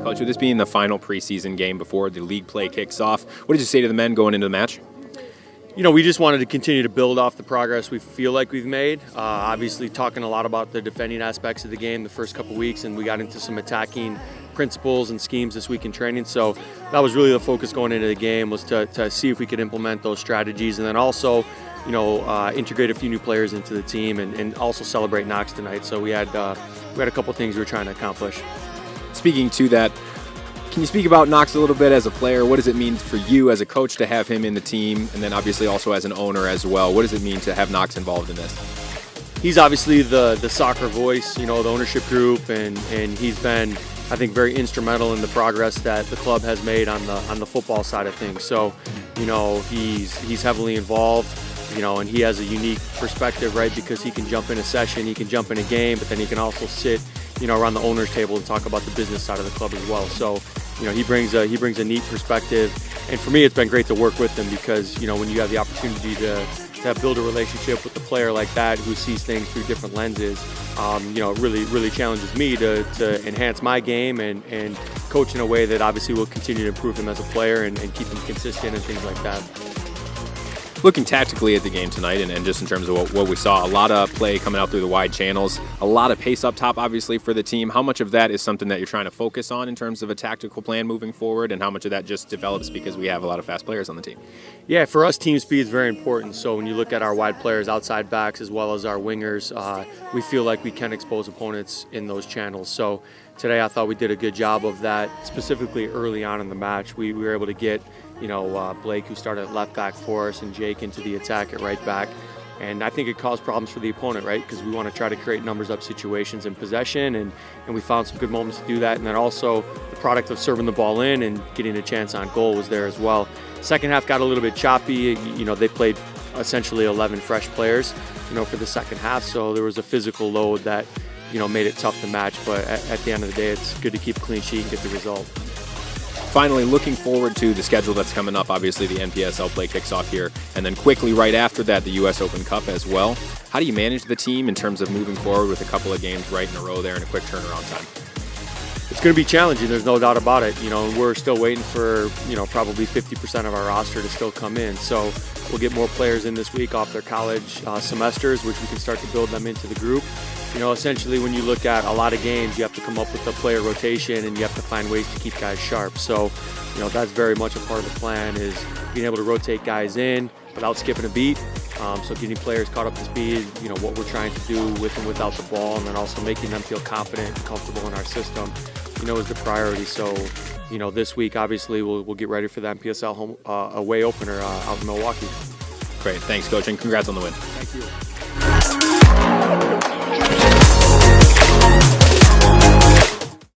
Coach, with this being the final preseason game before the league play kicks off, what did you say to the men going into the match? You know, we just wanted to continue to build off the progress we feel like we've made. Obviously, talking a lot about the defending aspects of the game the first couple weeks, and we got into some attacking principles and schemes this week in training. So that was really the focus going into the game, was to see if we could implement those strategies, and then also, you know, integrate a few new players into the team, and also celebrate Knox tonight. So we had a couple things we were trying to accomplish. Speaking to that, can you speak about Knox a little bit as a player? What does it mean for you as a coach to have him in the team, and then obviously also as an owner as well? What does it mean to have Knox involved in this? He's obviously the soccer voice, you know, the ownership group, and he's been, I think, very instrumental in the progress that the club has made on the football side of things. So, you know, he's heavily involved, you know, and he has a unique perspective, right? Because he can jump in a session, he can jump in a game, but then he can also sit, you know, around the owner's table and talk about the business side of the club as well. So, you know, he brings a neat perspective, and for me, it's been great to work with him because, you know, when you have the opportunity to build a relationship with a player like that who sees things through different lenses, you know, it really challenges me to enhance my game and coach in a way that obviously will continue to improve him as a player and keep him consistent and things like that. Looking tactically at the game tonight, and just in terms of what we saw, a lot of play coming out through the wide channels, a lot of pace up top, obviously, for the team. How much of that is something that you're trying to focus on in terms of a tactical plan moving forward, and how much of that just develops because we have a lot of fast players on the team? Yeah, for us, team speed is very important. So when you look at our wide players, outside backs, as well as our wingers, we feel like we can expose opponents in those channels. So today I thought we did a good job of that, specifically early on in the match. We were able to get, you know, Blake, who started at left back for us, and Jake into the attack at right back. And I think it caused problems for the opponent, right? Because we want to try to create numbers up situations in possession, and we found some good moments to do that. And then also the product of serving the ball in and getting a chance on goal was there as well. Second half got a little bit choppy. You know, they played essentially 11 fresh players, you know, for the second half. So there was a physical load that, you know, made it tough to match. But at the end of the day, it's good to keep a clean sheet and get the result. Finally, looking forward to the schedule that's coming up. Obviously, the NPSL play kicks off here, and then quickly right after that, the U.S. Open Cup as well. How do you manage the team in terms of moving forward with a couple of games right in a row there and a quick turnaround time? It's going to be challenging, there's no doubt about it. You know, we're still waiting for, you know, probably 50% of our roster to still come in. So we'll get more players in this week off their college semesters, which we can start to build them into the group. You know, essentially when you look at a lot of games, you have to come up with a player rotation and you have to find ways to keep guys sharp. So, you know, that's very much a part of the plan, is being able to rotate guys in without skipping a beat. So getting players caught up to speed, you know, what we're trying to do with and without the ball, and then also making them feel confident and comfortable in our system, you know, is the priority. So, you know, this week, obviously, we'll get ready for the NPSL home away opener out in Milwaukee. Great. Thanks, Coach, and congrats on the win. Thank you.